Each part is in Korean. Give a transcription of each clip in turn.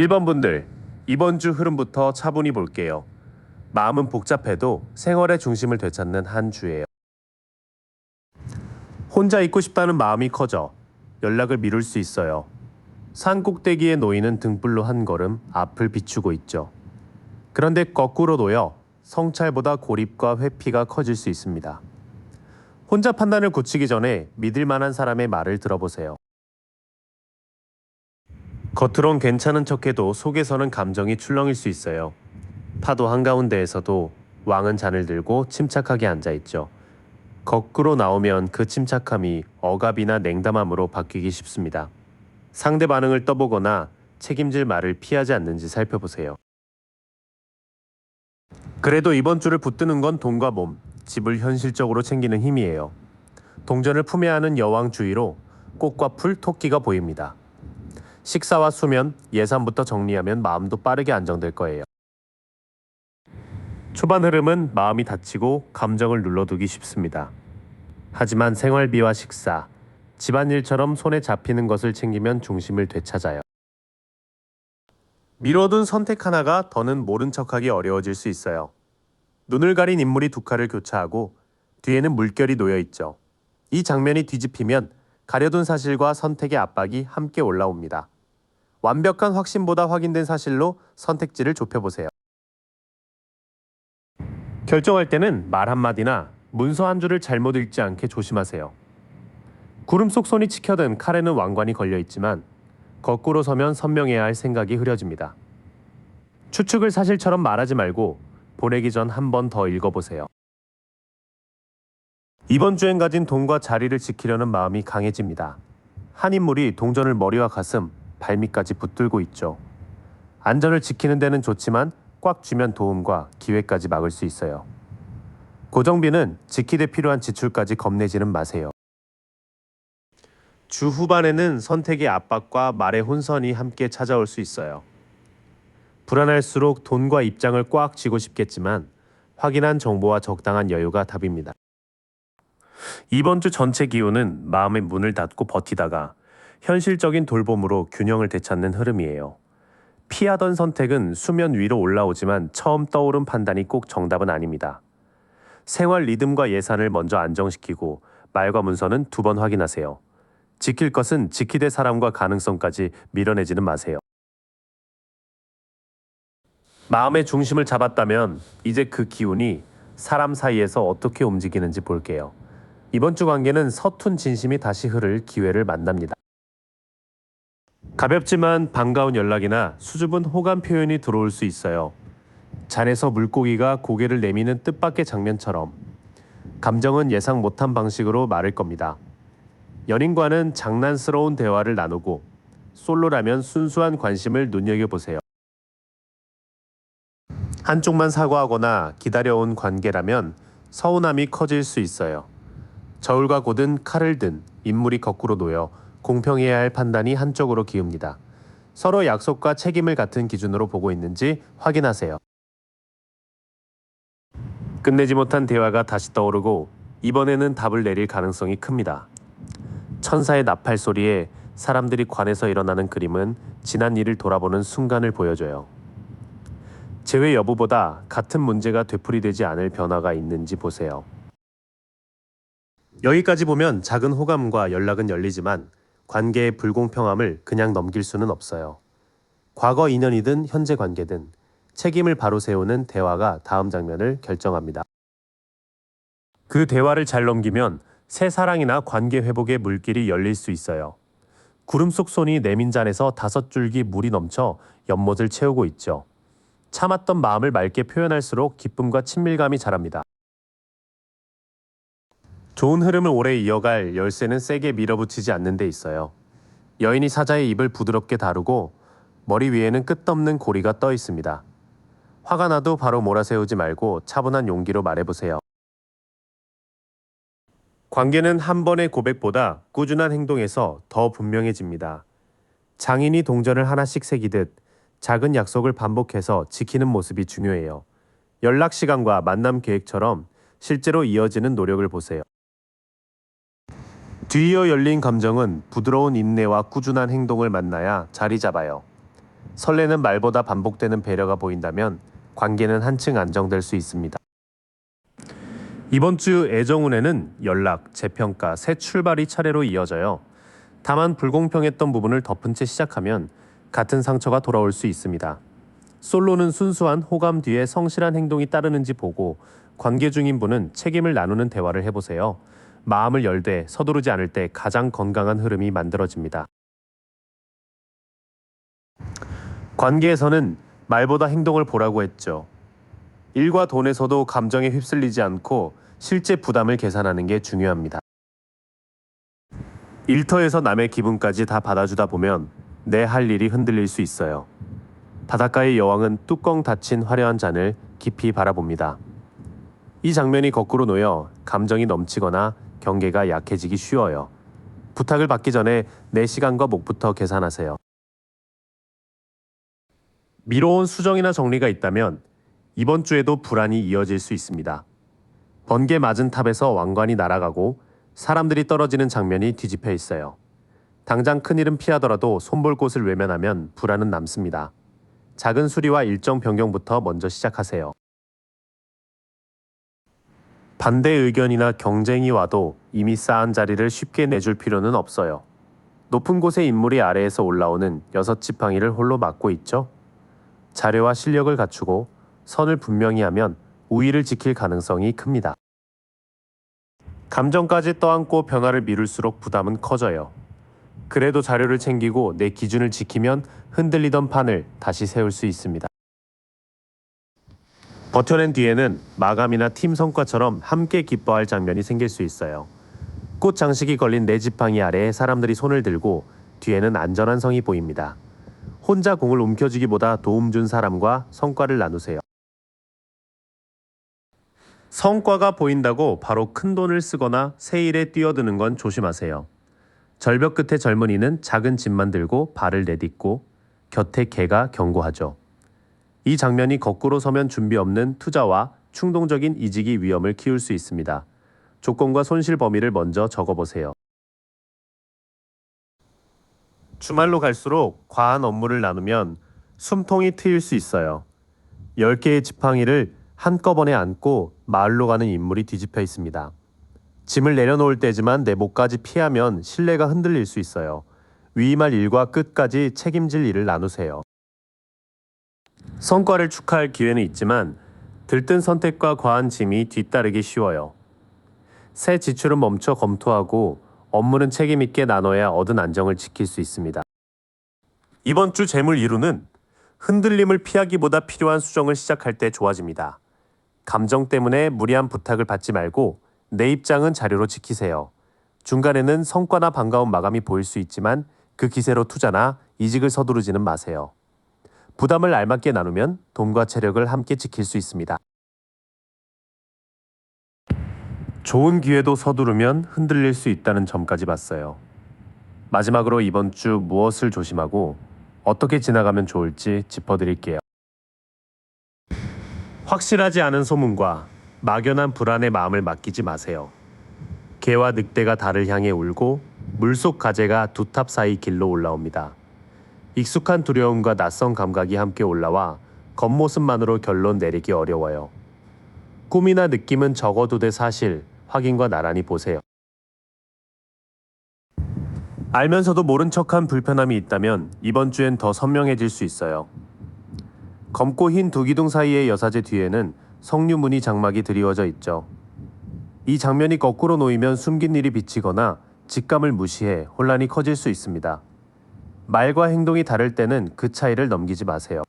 1번 분들, 이번 주 흐름부터 차분히 볼게요. 마음은 복잡해도 생활의 중심을 되찾는 한 주예요. 혼자 있고 싶다는 마음이 커져 연락을 미룰 수 있어요. 산 꼭대기에 놓이는 등불로 한 걸음 앞을 비추고 있죠. 그런데 거꾸로 놓여 성찰보다 고립과 회피가 커질 수 있습니다. 혼자 판단을 굳히기 전에 믿을 만한 사람의 말을 들어보세요. 겉으론 괜찮은 척해도 속에서는 감정이 출렁일 수 있어요. 파도 한가운데에서도 왕은 잔을 들고 침착하게 앉아있죠. 거꾸로 나오면 그 침착함이 억압이나 냉담함으로 바뀌기 쉽습니다. 상대 반응을 떠보거나 책임질 말을 피하지 않는지 살펴보세요. 그래도 이번 주를 붙드는 건 돈과 몸, 집을 현실적으로 챙기는 힘이에요. 동전을 품에 안은 여왕 주위로 꽃과 풀, 토끼가 보입니다. 식사와 수면, 예산부터 정리하면 마음도 빠르게 안정될 거예요. 초반 흐름은 마음이 다치고 감정을 눌러두기 쉽습니다. 하지만 생활비와 식사, 집안일처럼 손에 잡히는 것을 챙기면 중심을 되찾아요. 미뤄둔 선택 하나가 더는 모른 척하기 어려워질 수 있어요. 눈을 가린 인물이 두 칼을 교차하고 뒤에는 물결이 놓여 있죠. 이 장면이 뒤집히면 가려둔 사실과 선택의 압박이 함께 올라옵니다. 완벽한 확신보다 확인된 사실로 선택지를 좁혀보세요. 결정할 때는 말 한마디나 문서 한 줄을 잘못 읽지 않게 조심하세요. 구름 속 손이 치켜든 칼에는 왕관이 걸려있지만 거꾸로 서면 선명해야 할 생각이 흐려집니다. 추측을 사실처럼 말하지 말고 보내기 전 한 번 더 읽어보세요. 이번 주엔 가진 돈과 자리를 지키려는 마음이 강해집니다. 한 인물이 동전을 머리와 가슴, 발밑까지 붙들고 있죠. 안전을 지키는 데는 좋지만 꽉 쥐면 도움과 기회까지 막을 수 있어요. 고정비는 지키되 필요한 지출까지 겁내지는 마세요. 주 후반에는 선택의 압박과 말의 혼선이 함께 찾아올 수 있어요. 불안할수록 돈과 입장을 꽉 쥐고 싶겠지만 확인한 정보와 적당한 여유가 답입니다. 이번 주 전체 기운은 마음의 문을 닫고 버티다가 현실적인 돌봄으로 균형을 되찾는 흐름이에요. 피하던 선택은 수면 위로 올라오지만 처음 떠오른 판단이 꼭 정답은 아닙니다. 생활 리듬과 예산을 먼저 안정시키고 말과 문서는 2번 확인하세요. 지킬 것은 지키되 사람과 가능성까지 밀어내지는 마세요. 마음의 중심을 잡았다면 이제 그 기운이 사람 사이에서 어떻게 움직이는지 볼게요. 이번 주 관계는 서툰 진심이 다시 흐를 기회를 만납니다. 가볍지만 반가운 연락이나 수줍은 호감 표현이 들어올 수 있어요. 잔에서 물고기가 고개를 내미는 뜻밖의 장면처럼 감정은 예상 못한 방식으로 마를 겁니다. 연인과는 장난스러운 대화를 나누고 솔로라면 순수한 관심을 눈여겨보세요. 한쪽만 사과하거나 기다려온 관계라면 서운함이 커질 수 있어요. 저울과 곧은 칼을 든 인물이 거꾸로 놓여 공평해야 할 판단이 한쪽으로 기웁니다. 서로 약속과 책임을 같은 기준으로 보고 있는지 확인하세요. 끝내지 못한 대화가 다시 떠오르고 이번에는 답을 내릴 가능성이 큽니다. 천사의 나팔 소리에 사람들이 관에서 일어나는 그림은 지난 일을 돌아보는 순간을 보여줘요. 재회 여부보다 같은 문제가 되풀이되지 않을 변화가 있는지 보세요. 여기까지 보면 작은 호감과 연락은 열리지만 관계의 불공평함을 그냥 넘길 수는 없어요. 과거 인연이든 현재 관계든 책임을 바로 세우는 대화가 다음 장면을 결정합니다. 그 대화를 잘 넘기면 새 사랑이나 관계 회복의 물길이 열릴 수 있어요. 구름 속 손이 내민 잔에서 5줄기 물이 넘쳐 연못을 채우고 있죠. 참았던 마음을 맑게 표현할수록 기쁨과 친밀감이 자랍니다. 좋은 흐름을 오래 이어갈 열쇠는 세게 밀어붙이지 않는 데 있어요. 여인이 사자의 입을 부드럽게 다루고 머리 위에는 끝없는 고리가 떠 있습니다. 화가 나도 바로 몰아세우지 말고 차분한 용기로 말해보세요. 관계는 한 번의 고백보다 꾸준한 행동에서 더 분명해집니다. 장인이 동전을 하나씩 새기듯 작은 약속을 반복해서 지키는 모습이 중요해요. 연락 시간과 만남 계획처럼 실제로 이어지는 노력을 보세요. 뒤이어 열린 감정은 부드러운 인내와 꾸준한 행동을 만나야 자리 잡아요. 설레는 말보다 반복되는 배려가 보인다면 관계는 한층 안정될 수 있습니다. 이번 주 애정운에는 연락, 재평가, 새 출발이 차례로 이어져요. 다만 불공평했던 부분을 덮은 채 시작하면 같은 상처가 돌아올 수 있습니다. 솔로는 순수한 호감 뒤에 성실한 행동이 따르는지 보고 관계 중인 분은 책임을 나누는 대화를 해보세요. 마음을 열되 서두르지 않을 때 가장 건강한 흐름이 만들어집니다. 관계에서는 말보다 행동을 보라고 했죠. 일과 돈에서도 감정에 휩쓸리지 않고 실제 부담을 계산하는 게 중요합니다. 일터에서 남의 기분까지 다 받아주다 보면 내 할 일이 흔들릴 수 있어요. 바닷가의 여왕은 뚜껑 닫힌 화려한 잔을 깊이 바라봅니다. 이 장면이 거꾸로 놓여 감정이 넘치거나 경계가 약해지기 쉬워요. 부탁을 받기 전에 내 시간과 목부터 계산하세요. 미뤄온 수정이나 정리가 있다면 이번 주에도 불안이 이어질 수 있습니다. 번개 맞은 탑에서 왕관이 날아가고 사람들이 떨어지는 장면이 뒤집혀 있어요. 당장 큰일은 피하더라도 손볼 곳을 외면하면 불안은 남습니다. 작은 수리와 일정 변경부터 먼저 시작하세요. 반대 의견이나 경쟁이 와도 이미 쌓은 자리를 쉽게 내줄 필요는 없어요. 높은 곳의 인물이 아래에서 올라오는 6지팡이를 홀로 맡고 있죠. 자료와 실력을 갖추고 선을 분명히 하면 우위를 지킬 가능성이 큽니다. 감정까지 떠안고 변화를 미룰수록 부담은 커져요. 그래도 자료를 챙기고 내 기준을 지키면 흔들리던 판을 다시 세울 수 있습니다. 버텨낸 뒤에는 마감이나 팀 성과처럼 함께 기뻐할 장면이 생길 수 있어요. 꽃 장식이 걸린 네 지팡이 아래에 사람들이 손을 들고 뒤에는 안전한 성이 보입니다. 혼자 공을 움켜쥐기보다 도움 준 사람과 성과를 나누세요. 성과가 보인다고 바로 큰 돈을 쓰거나 새 일에 뛰어드는 건 조심하세요. 절벽 끝에 젊은이는 작은 짐만 들고 발을 내딛고 곁에 개가 경고하죠. 이 장면이 거꾸로 서면 준비 없는 투자와 충동적인 이직이 위험을 키울 수 있습니다. 조건과 손실 범위를 먼저 적어보세요. 주말로 갈수록 과한 업무를 나누면 숨통이 트일 수 있어요. 10개의 지팡이를 한꺼번에 안고 마을로 가는 인물이 뒤집혀 있습니다. 짐을 내려놓을 때지만 내 목까지 피하면 신뢰가 흔들릴 수 있어요. 위임할 일과 끝까지 책임질 일을 나누세요. 성과를 축하할 기회는 있지만 들뜬 선택과 과한 짐이 뒤따르기 쉬워요. 새 지출은 멈춰 검토하고 업무는 책임 있게 나눠야 얻은 안정을 지킬 수 있습니다. 이번 주 재물 이루는 흔들림을 피하기보다 필요한 수정을 시작할 때 좋아집니다. 감정 때문에 무리한 부탁을 받지 말고 내 입장은 자료로 지키세요. 중간에는 성과나 반가운 마감이 보일 수 있지만 그 기세로 투자나 이직을 서두르지는 마세요. 부담을 알맞게 나누면 돈과 체력을 함께 지킬 수 있습니다. 좋은 기회도 서두르면 흔들릴 수 있다는 점까지 봤어요. 마지막으로 이번 주 무엇을 조심하고 어떻게 지나가면 좋을지 짚어드릴게요. 확실하지 않은 소문과 막연한 불안의 마음을 맡기지 마세요. 개와 늑대가 달을 향해 울고 물속 가재가 두 탑 사이 길로 올라옵니다. 익숙한 두려움과 낯선 감각이 함께 올라와 겉모습만으로 결론 내리기 어려워요. 꿈이나 느낌은 적어두되 사실, 확인과 나란히 보세요. 알면서도 모른 척한 불편함이 있다면 이번 주엔 더 선명해질 수 있어요. 검고 흰 두 기둥 사이의 여사제 뒤에는 석류무늬 장막이 드리워져 있죠. 이 장면이 거꾸로 놓이면 숨긴 일이 비치거나 직감을 무시해 혼란이 커질 수 있습니다. 말과 행동이 다를 때는 그 차이를 넘기지 마세요.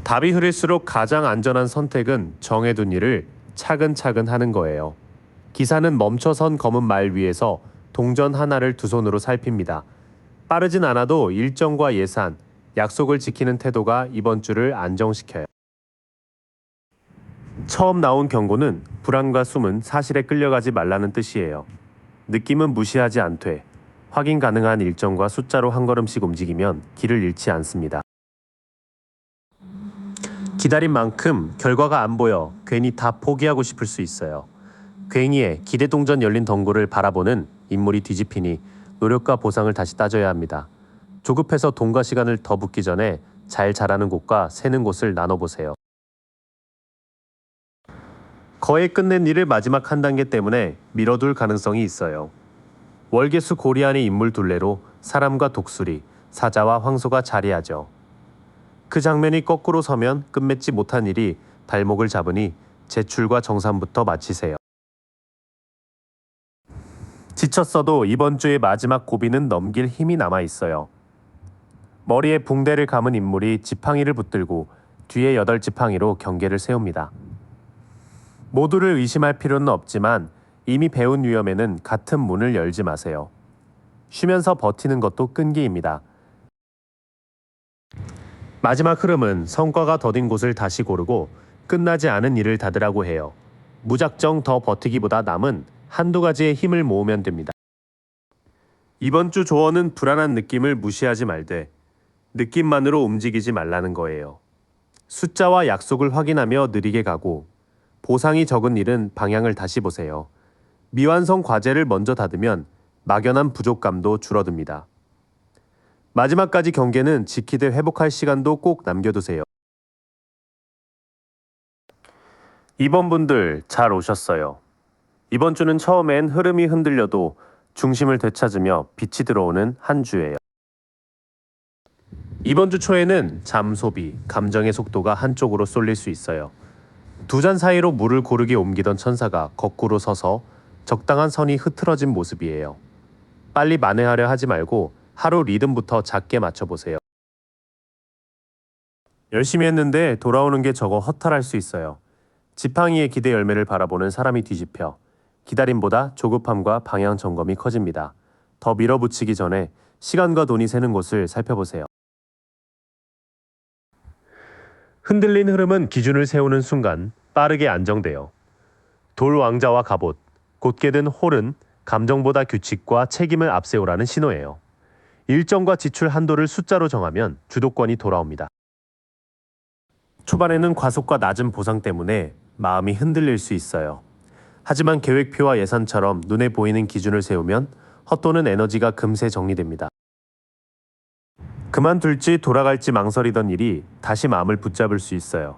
답이 흐릴수록 가장 안전한 선택은 정해둔 일을 차근차근 하는 거예요. 기사는 멈춰선 검은 말 위에서 동전 하나를 두 손으로 살핍니다. 빠르진 않아도 일정과 예산, 약속을 지키는 태도가 이번 주를 안정시켜요. 처음 나온 경고는 불안과 숨은 사실에 끌려가지 말라는 뜻이에요. 느낌은 무시하지 않되 확인 가능한 일정과 숫자로 한 걸음씩 움직이면 길을 잃지 않습니다. 기다린 만큼 결과가 안 보여 괜히 다 포기하고 싶을 수 있어요. 괭이에 기대동전 열린 덩굴을 바라보는 인물이 뒤집히니 노력과 보상을 다시 따져야 합니다. 조급해서 돈과 시간을 더 붓기 전에 잘 자라는 곳과 새는 곳을 나눠보세요. 거의 끝낸 일을 마지막 한 단계 때문에 미뤄둘 가능성이 있어요. 월계수 고리안의 인물 둘레로 사람과 독수리, 사자와 황소가 자리하죠. 그 장면이 거꾸로 서면 끝맺지 못한 일이 발목을 잡으니 제출과 정산부터 마치세요. 지쳤어도 이번 주의 마지막 고비는 넘길 힘이 남아 있어요. 머리에 붕대를 감은 인물이 지팡이를 붙들고 뒤에 8지팡이로 경계를 세웁니다. 모두를 의심할 필요는 없지만 이미 배운 위험에는 같은 문을 열지 마세요. 쉬면서 버티는 것도 끈기입니다. 마지막 흐름은 성과가 더딘 곳을 다시 고르고 끝나지 않은 일을 닫으라고 해요. 무작정 더 버티기보다 남은 한두 가지의 힘을 모으면 됩니다. 이번 주 조언은 불안한 느낌을 무시하지 말되 느낌만으로 움직이지 말라는 거예요. 숫자와 약속을 확인하며 느리게 가고 보상이 적은 일은 방향을 다시 보세요. 미완성 과제를 먼저 닫으면 막연한 부족감도 줄어듭니다. 마지막까지 경계는 지키되 회복할 시간도 꼭 남겨두세요. 이번 분들 잘 오셨어요. 이번 주는 처음엔 흐름이 흔들려도 중심을 되찾으며 빛이 들어오는 한 주예요. 이번 주 초에는 잠 소비, 감정의 속도가 한쪽으로 쏠릴 수 있어요. 두 잔 사이로 물을 고르게 옮기던 천사가 거꾸로 서서 적당한 선이 흐트러진 모습이에요. 빨리 만회하려 하지 말고 하루 리듬부터 작게 맞춰보세요. 열심히 했는데 돌아오는 게 적어 허탈할 수 있어요. 지팡이의 기대 열매를 바라보는 사람이 뒤집혀 기다림보다 조급함과 방향 점검이 커집니다. 더 밀어붙이기 전에 시간과 돈이 새는 곳을 살펴보세요. 흔들린 흐름은 기준을 세우는 순간 빠르게 안정돼요. 돌 왕자와 갑옷, 곧게 든 홀은 감정보다 규칙과 책임을 앞세우라는 신호예요. 일정과 지출 한도를 숫자로 정하면 주도권이 돌아옵니다. 초반에는 과속과 낮은 보상 때문에 마음이 흔들릴 수 있어요. 하지만 계획표와 예산처럼 눈에 보이는 기준을 세우면 헛도는 에너지가 금세 정리됩니다. 그만둘지 돌아갈지 망설이던 일이 다시 마음을 붙잡을 수 있어요.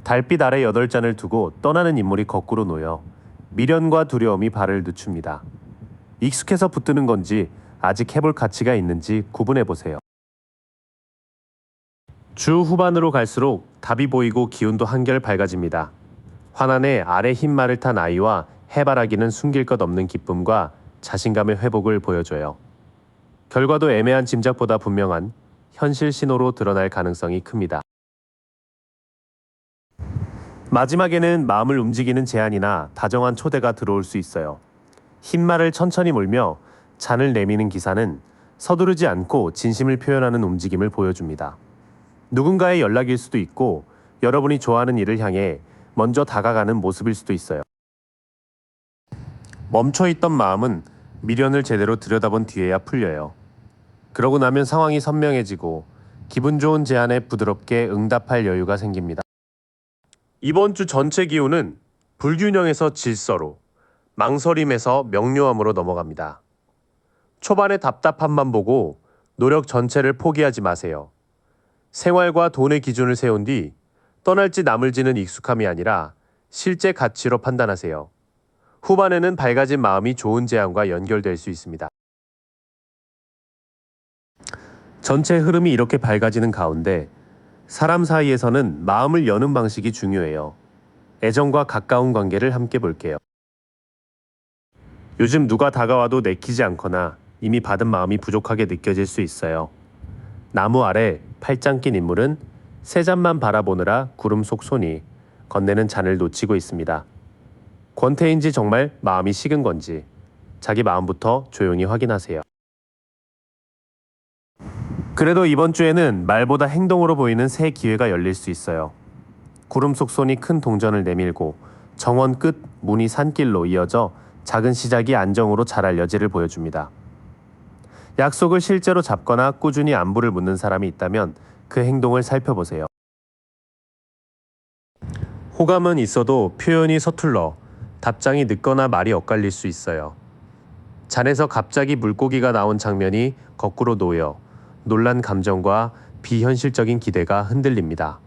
달빛 아래 8잔을 두고 떠나는 인물이 거꾸로 놓여 미련과 두려움이 발을 늦춥니다. 익숙해서 붙드는 건지 아직 해볼 가치가 있는지 구분해 보세요. 주 후반으로 갈수록 답이 보이고 기운도 한결 밝아집니다. 환한에 아래 흰말을 탄 아이와 해바라기는 숨길 것 없는 기쁨과 자신감의 회복을 보여줘요. 결과도 애매한 짐작보다 분명한 현실 신호로 드러날 가능성이 큽니다. 마지막에는 마음을 움직이는 제안이나 다정한 초대가 들어올 수 있어요. 흰말을 천천히 물며 잔을 내미는 기사는 서두르지 않고 진심을 표현하는 움직임을 보여줍니다. 누군가의 연락일 수도 있고 여러분이 좋아하는 일을 향해 먼저 다가가는 모습일 수도 있어요. 멈춰있던 마음은 미련을 제대로 들여다본 뒤에야 풀려요. 그러고 나면 상황이 선명해지고 기분 좋은 제안에 부드럽게 응답할 여유가 생깁니다. 이번 주 전체 기온은 불균형에서 질서로, 망설임에서 명료함으로 넘어갑니다. 초반에 답답함만 보고 노력 전체를 포기하지 마세요. 생활과 돈의 기준을 세운 뒤 떠날지 남을지는 익숙함이 아니라 실제 가치로 판단하세요. 후반에는 밝아진 마음이 좋은 제안과 연결될 수 있습니다. 전체 흐름이 이렇게 밝아지는 가운데 사람 사이에서는 마음을 여는 방식이 중요해요. 애정과 가까운 관계를 함께 볼게요. 요즘 누가 다가와도 내키지 않거나 이미 받은 마음이 부족하게 느껴질 수 있어요. 나무 아래 팔짱 낀 인물은 세 잔만 바라보느라 구름 속 손이 건네는 잔을 놓치고 있습니다. 권태인지 정말 마음이 식은 건지 자기 마음부터 조용히 확인하세요. 그래도 이번 주에는 말보다 행동으로 보이는 새 기회가 열릴 수 있어요. 구름 속 손이 큰 동전을 내밀고 정원 끝 문이 산길로 이어져 작은 시작이 안정으로 자랄 여지를 보여줍니다. 약속을 실제로 잡거나 꾸준히 안부를 묻는 사람이 있다면 그 행동을 살펴보세요. 호감은 있어도 표현이 서툴러 답장이 늦거나 말이 엇갈릴 수 있어요. 잔에서 갑자기 물고기가 나온 장면이 거꾸로 놓여 놀란 감정과 비현실적인 기대가 흔들립니다.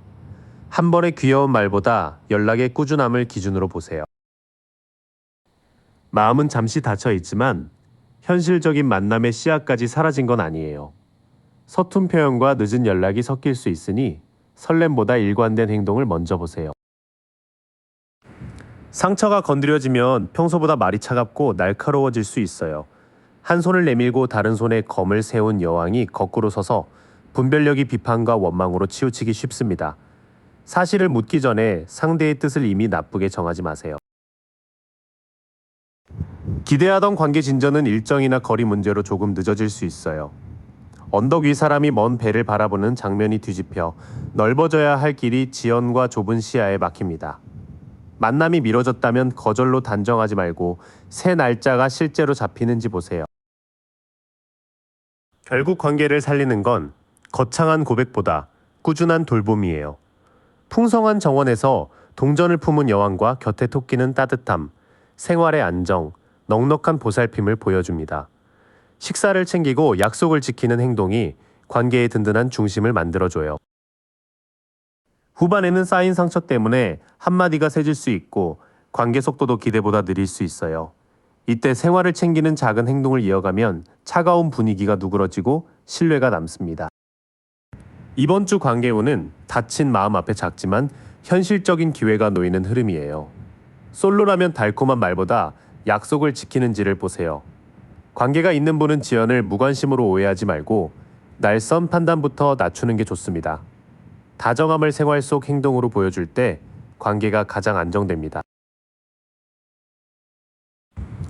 한 번의 귀여운 말보다 연락의 꾸준함을 기준으로 보세요. 마음은 잠시 닫혀 있지만 현실적인 만남의 씨앗까지 사라진 건 아니에요. 서툰 표현과 늦은 연락이 섞일 수 있으니 설렘보다 일관된 행동을 먼저 보세요. 상처가 건드려지면 평소보다 말이 차갑고 날카로워질 수 있어요. 한 손을 내밀고 다른 손에 검을 세운 여왕이 거꾸로 서서 분별력이 비판과 원망으로 치우치기 쉽습니다. 사실을 묻기 전에 상대의 뜻을 이미 나쁘게 정하지 마세요. 기대하던 관계 진전은 일정이나 거리 문제로 조금 늦어질 수 있어요. 언덕 위 사람이 먼 배를 바라보는 장면이 뒤집혀 넓어져야 할 길이 지연과 좁은 시야에 막힙니다. 만남이 미뤄졌다면 거절로 단정하지 말고 새 날짜가 실제로 잡히는지 보세요. 결국 관계를 살리는 건 거창한 고백보다 꾸준한 돌봄이에요. 풍성한 정원에서 동전을 품은 여왕과 곁에 토끼는 따뜻함, 생활의 안정, 넉넉한 보살핌을 보여줍니다. 식사를 챙기고 약속을 지키는 행동이 관계의 든든한 중심을 만들어줘요. 후반에는 쌓인 상처 때문에 한마디가 세질 수 있고 관계 속도도 기대보다 느릴 수 있어요. 이때 생활을 챙기는 작은 행동을 이어가면 차가운 분위기가 누그러지고 신뢰가 남습니다. 이번 주 관계운은 다친 마음 앞에 작지만 현실적인 기회가 놓이는 흐름이에요. 솔로라면 달콤한 말보다 약속을 지키는지를 보세요. 관계가 있는 분은 지연을 무관심으로 오해하지 말고 날선 판단부터 낮추는 게 좋습니다. 다정함을 생활 속 행동으로 보여줄 때 관계가 가장 안정됩니다.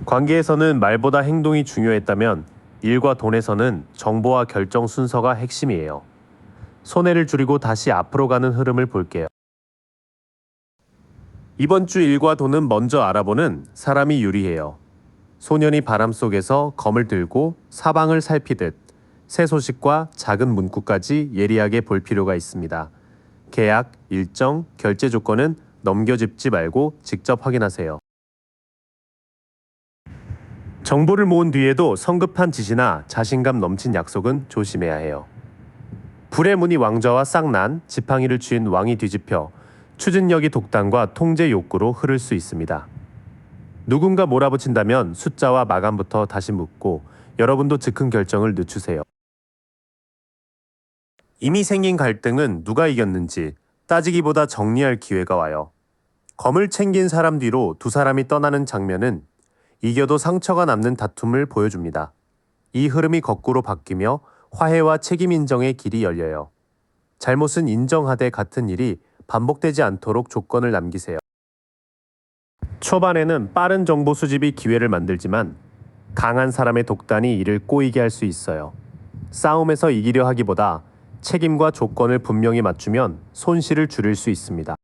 관계에서는 말보다 행동이 중요했다면 일과 돈에서는 정보와 결정 순서가 핵심이에요. 손해를 줄이고 다시 앞으로 가는 흐름을 볼게요. 이번 주 일과 돈은 먼저 알아보는 사람이 유리해요. 소년이 바람 속에서 검을 들고 사방을 살피듯 새 소식과 작은 문구까지 예리하게 볼 필요가 있습니다. 계약, 일정, 결제 조건은 넘겨짚지 말고 직접 확인하세요. 정보를 모은 뒤에도 성급한 지시나 자신감 넘친 약속은 조심해야 해요. 불의 문이 왕좌와 쌍난, 지팡이를 쥐인 왕이 뒤집혀 추진력이 독단과 통제 욕구로 흐를 수 있습니다. 누군가 몰아붙인다면 숫자와 마감부터 다시 묻고 여러분도 즉흥 결정을 늦추세요. 이미 생긴 갈등은 누가 이겼는지 따지기보다 정리할 기회가 와요. 검을 챙긴 사람 뒤로 두 사람이 떠나는 장면은 이겨도 상처가 남는 다툼을 보여줍니다. 이 흐름이 거꾸로 바뀌며 화해와 책임 인정의 길이 열려요. 잘못은 인정하되 같은 일이 반복되지 않도록 조건을 남기세요. 초반에는 빠른 정보 수집이 기회를 만들지만 강한 사람의 독단이 이를 꼬이게 할 수 있어요. 싸움에서 이기려 하기보다 책임과 조건을 분명히 맞추면 손실을 줄일 수 있습니다.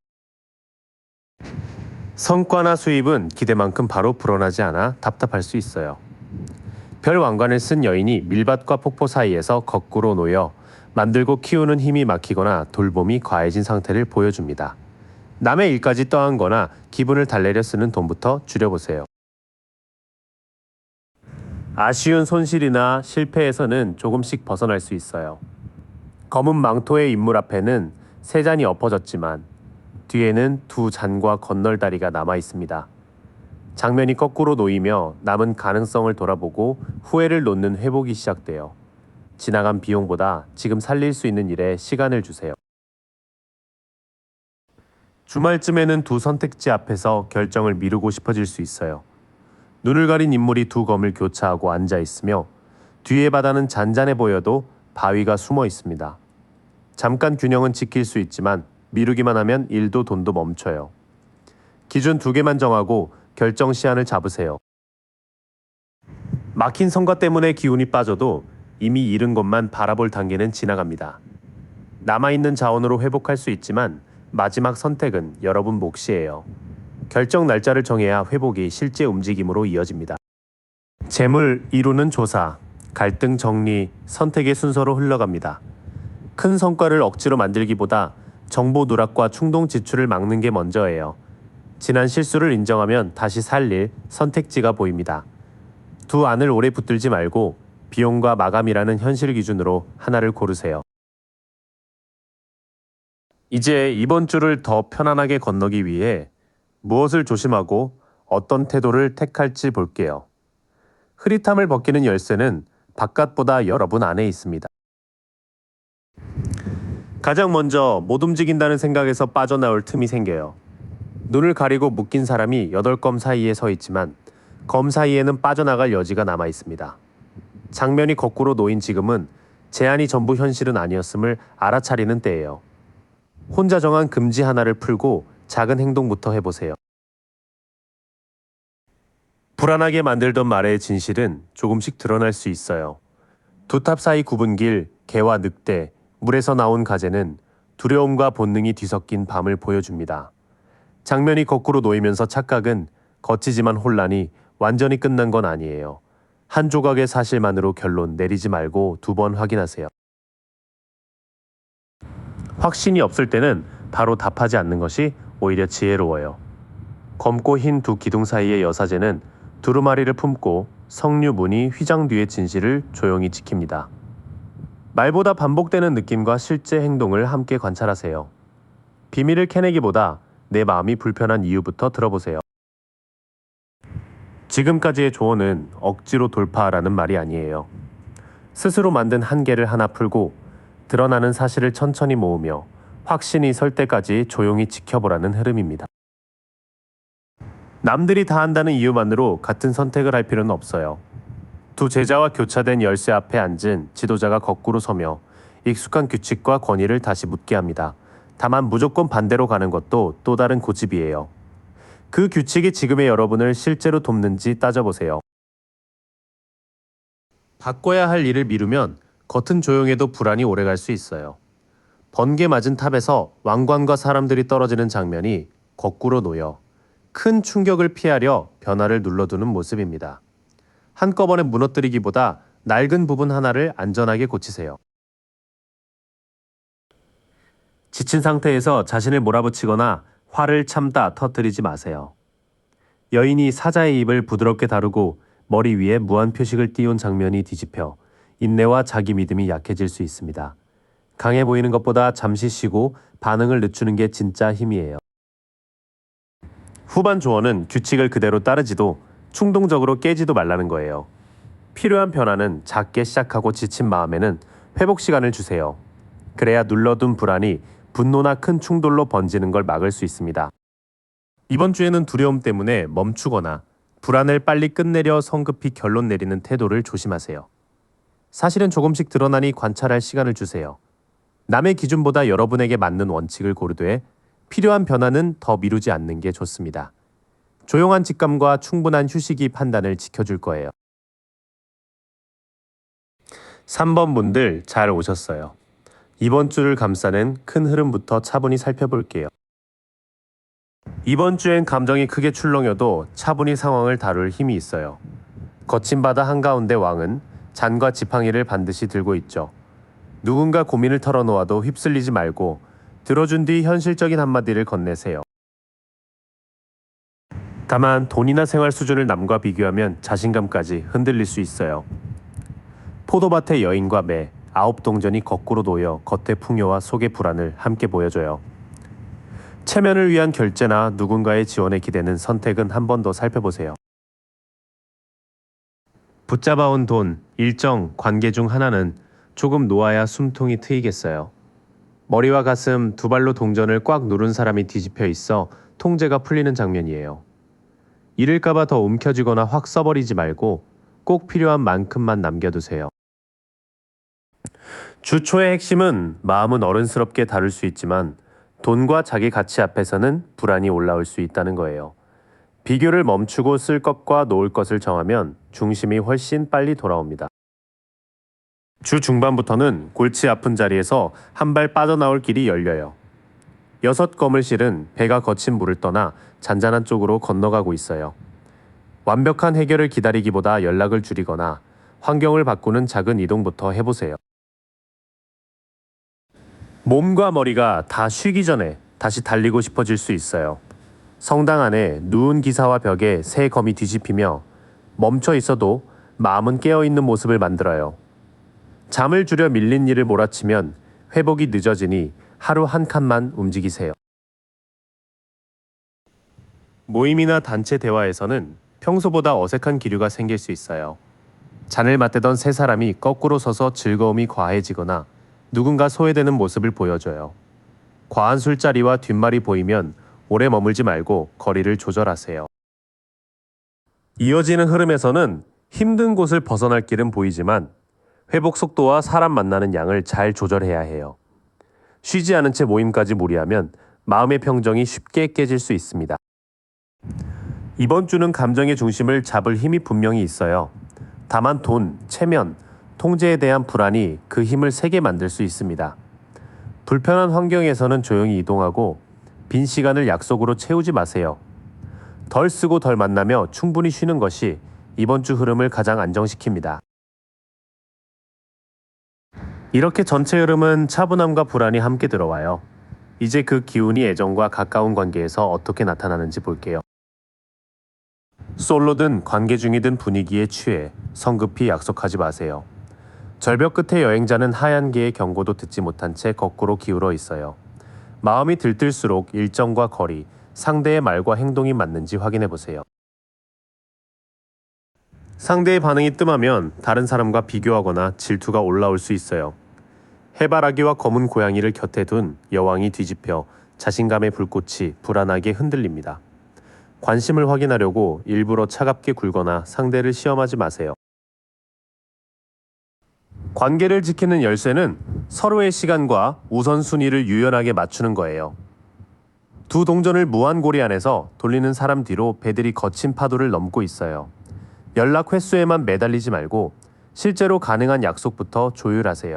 성과나 수입은 기대만큼 바로 불어나지 않아 답답할 수 있어요. 별 왕관을 쓴 여인이 밀밭과 폭포 사이에서 거꾸로 놓여 만들고 키우는 힘이 막히거나 돌봄이 과해진 상태를 보여줍니다. 남의 일까지 떠한 거나 기분을 달래려 쓰는 돈부터 줄여보세요. 아쉬운 손실이나 실패에서는 조금씩 벗어날 수 있어요. 검은 망토의 인물 앞에는 세 잔이 엎어졌지만 뒤에는 두 잔과 건널다리가 남아 있습니다. 장면이 거꾸로 놓이며 남은 가능성을 돌아보고 후회를 놓는 회복이 시작돼요. 지나간 비용보다 지금 살릴 수 있는 일에 시간을 주세요. 주말쯤에는 두 선택지 앞에서 결정을 미루고 싶어질 수 있어요. 눈을 가린 인물이 두 검을 교차하고 앉아 있으며 뒤의 바다는 잔잔해 보여도 바위가 숨어 있습니다. 잠깐 균형은 지킬 수 있지만 미루기만 하면 일도 돈도 멈춰요. 기준 두 개만 정하고 결정 시한을 잡으세요. 막힌 성과 때문에 기운이 빠져도 이미 잃은 것만 바라볼 단계는 지나갑니다. 남아있는 자원으로 회복할 수 있지만 마지막 선택은 여러분 몫이에요. 결정 날짜를 정해야 회복이 실제 움직임으로 이어집니다. 재물 이루는 조사, 갈등 정리, 선택의 순서로 흘러갑니다. 큰 성과를 억지로 만들기보다 정보 누락과 충동 지출을 막는 게 먼저예요. 지난 실수를 인정하면 다시 살릴 선택지가 보입니다. 두 안을 오래 붙들지 말고 비용과 마감이라는 현실 기준으로 하나를 고르세요. 이제 이번 주를 더 편안하게 건너기 위해 무엇을 조심하고 어떤 태도를 택할지 볼게요. 흐릿함을 벗기는 열쇠는 바깥보다 여러분 안에 있습니다. 가장 먼저 못 움직인다는 생각에서 빠져나올 틈이 생겨요. 눈을 가리고 묶인 사람이 8검 사이에 서 있지만 검 사이에는 빠져나갈 여지가 남아 있습니다. 장면이 거꾸로 놓인 지금은 제안이 전부 현실은 아니었음을 알아차리는 때예요. 혼자 정한 금지 하나를 풀고 작은 행동부터 해보세요. 불안하게 만들던 말의 진실은 조금씩 드러날 수 있어요. 두 탑 사이 굽은 길, 개와 늑대, 물에서 나온 가재는 두려움과 본능이 뒤섞인 밤을 보여줍니다. 장면이 거꾸로 놓이면서 착각은 거치지만 혼란이 완전히 끝난 건 아니에요. 한 조각의 사실만으로 결론 내리지 말고 2번 확인하세요. 확신이 없을 때는 바로 답하지 않는 것이 오히려 지혜로워요. 검고 흰 두 기둥 사이의 여사제는 두루마리를 품고 석류 무늬 휘장 뒤의 진실을 조용히 지킵니다. 말보다 반복되는 느낌과 실제 행동을 함께 관찰하세요. 비밀을 캐내기보다 내 마음이 불편한 이유부터 들어보세요. 지금까지의 조언은 억지로 돌파하라는 말이 아니에요. 스스로 만든 한계를 하나 풀고 드러나는 사실을 천천히 모으며 확신이 설 때까지 조용히 지켜보라는 흐름입니다. 남들이 다 한다는 이유만으로 같은 선택을 할 필요는 없어요. 두 제자와 교차된 열쇠 앞에 앉은 지도자가 거꾸로 서며 익숙한 규칙과 권위를 다시 묻게 합니다. 다만 무조건 반대로 가는 것도 또 다른 고집이에요. 그 규칙이 지금의 여러분을 실제로 돕는지 따져보세요. 바꿔야 할 일을 미루면 겉은 조용해도 불안이 오래갈 수 있어요. 번개 맞은 탑에서 왕관과 사람들이 떨어지는 장면이 거꾸로 놓여 큰 충격을 피하려 변화를 눌러두는 모습입니다. 한꺼번에 무너뜨리기보다 낡은 부분 하나를 안전하게 고치세요. 지친 상태에서 자신을 몰아붙이거나 화를 참다 터뜨리지 마세요. 여인이 사자의 입을 부드럽게 다루고 머리 위에 무한 표식을 띄운 장면이 뒤집혀 인내와 자기 믿음이 약해질 수 있습니다. 강해 보이는 것보다 잠시 쉬고 반응을 늦추는 게 진짜 힘이에요. 후반 조언은 규칙을 그대로 따르지도 충동적으로 깨지도 말라는 거예요. 필요한 변화는 작게 시작하고 지친 마음에는 회복 시간을 주세요. 그래야 눌러둔 불안이 분노나 큰 충돌로 번지는 걸 막을 수 있습니다. 이번 주에는 두려움 때문에 멈추거나 불안을 빨리 끝내려 성급히 결론 내리는 태도를 조심하세요. 사실은 조금씩 드러나니 관찰할 시간을 주세요. 남의 기준보다 여러분에게 맞는 원칙을 고르되 필요한 변화는 더 미루지 않는 게 좋습니다. 조용한 직감과 충분한 휴식이 판단을 지켜줄 거예요. 3번 분들 잘 오셨어요. 이번 주를 감싸는 큰 흐름부터 차분히 살펴볼게요. 이번 주엔 감정이 크게 출렁여도 차분히 상황을 다룰 힘이 있어요. 거친 바다 한가운데 왕은 잔과 지팡이를 반드시 들고 있죠. 누군가 고민을 털어놓아도 휩쓸리지 말고 들어준 뒤 현실적인 한마디를 건네세요. 다만 돈이나 생활 수준을 남과 비교하면 자신감까지 흔들릴 수 있어요. 포도밭의 여인과 매, 9동전이 거꾸로 놓여 겉의 풍요와 속의 불안을 함께 보여줘요. 체면을 위한 결제나 누군가의 지원에 기대는 선택은 한 번 더 살펴보세요. 붙잡아온 돈, 일정, 관계 중 하나는 조금 놓아야 숨통이 트이겠어요. 머리와 가슴, 두 발로 동전을 꽉 누른 사람이 뒤집혀 있어 통제가 풀리는 장면이에요. 잃을까봐 더 움켜쥐거나 확 써버리지 말고 꼭 필요한 만큼만 남겨두세요. 주 초의 핵심은 마음은 어른스럽게 다룰 수 있지만 돈과 자기 가치 앞에서는 불안이 올라올 수 있다는 거예요. 비교를 멈추고 쓸 것과 놓을 것을 정하면 중심이 훨씬 빨리 돌아옵니다. 주 중반부터는 골치 아픈 자리에서 한 발 빠져나올 길이 열려요. 6검을 실은 배가 거친 물을 떠나 잔잔한 쪽으로 건너가고 있어요. 완벽한 해결을 기다리기보다 연락을 줄이거나 환경을 바꾸는 작은 이동부터 해보세요. 몸과 머리가 다 쉬기 전에 다시 달리고 싶어질 수 있어요. 성당 안에 누운 기사와 벽에 새 검이 뒤집히며 멈춰 있어도 마음은 깨어있는 모습을 만들어요. 잠을 줄여 밀린 일을 몰아치면 회복이 늦어지니 하루 한 칸만 움직이세요. 모임이나 단체 대화에서는 평소보다 어색한 기류가 생길 수 있어요. 잔을 맞대던 세 사람이 거꾸로 서서 즐거움이 과해지거나 누군가 소외되는 모습을 보여줘요. 과한 술자리와 뒷말이 보이면 오래 머물지 말고 거리를 조절하세요. 이어지는 흐름에서는 힘든 곳을 벗어날 길은 보이지만 회복 속도와 사람 만나는 양을 잘 조절해야 해요. 쉬지 않은 채 모임까지 무리하면 마음의 평정이 쉽게 깨질 수 있습니다. 이번 주는 감정의 중심을 잡을 힘이 분명히 있어요. 다만 돈, 체면, 통제에 대한 불안이 그 힘을 세게 만들 수 있습니다. 불편한 환경에서는 조용히 이동하고 빈 시간을 약속으로 채우지 마세요. 덜 쓰고 덜 만나며 충분히 쉬는 것이 이번 주 흐름을 가장 안정시킵니다. 이렇게 전체 흐름은 차분함과 불안이 함께 들어와요. 이제 그 기운이 애정과 가까운 관계에서 어떻게 나타나는지 볼게요. 솔로든 관계 중이든 분위기에 취해 성급히 약속하지 마세요. 절벽 끝에 여행자는 하얀 개의 경고도 듣지 못한 채 거꾸로 기울어 있어요. 마음이 들뜰수록 일정과 거리, 상대의 말과 행동이 맞는지 확인해 보세요. 상대의 반응이 뜸하면 다른 사람과 비교하거나 질투가 올라올 수 있어요. 해바라기와 검은 고양이를 곁에 둔 여왕이 뒤집혀 자신감의 불꽃이 불안하게 흔들립니다. 관심을 확인하려고 일부러 차갑게 굴거나 상대를 시험하지 마세요. 관계를 지키는 열쇠는 서로의 시간과 우선순위를 유연하게 맞추는 거예요. 두 동전을 무한고리 안에서 돌리는 사람 뒤로 배들이 거친 파도를 넘고 있어요. 연락 횟수에만 매달리지 말고 실제로 가능한 약속부터 조율하세요.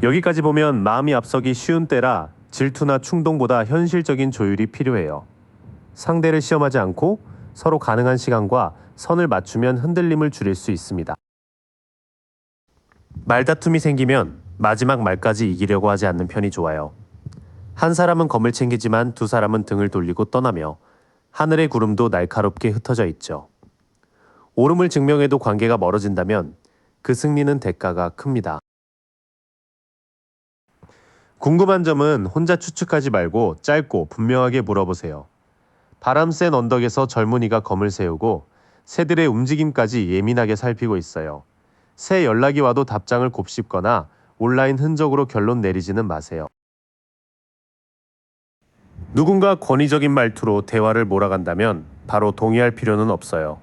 여기까지 보면 마음이 앞서기 쉬운 때라 질투나 충동보다 현실적인 조율이 필요해요. 상대를 시험하지 않고 서로 가능한 시간과 선을 맞추면 흔들림을 줄일 수 있습니다. 말다툼이 생기면 마지막 말까지 이기려고 하지 않는 편이 좋아요. 한 사람은 검을 챙기지만 두 사람은 등을 돌리고 떠나며 하늘의 구름도 날카롭게 흩어져 있죠. 옳음을 증명해도 관계가 멀어진다면 그 승리는 대가가 큽니다. 궁금한 점은 혼자 추측하지 말고 짧고 분명하게 물어보세요. 바람 센 언덕에서 젊은이가 검을 세우고 새들의 움직임까지 예민하게 살피고 있어요. 새 연락이 와도 답장을 곱씹거나 온라인 흔적으로 결론 내리지는 마세요. 누군가 권위적인 말투로 대화를 몰아간다면 바로 동의할 필요는 없어요.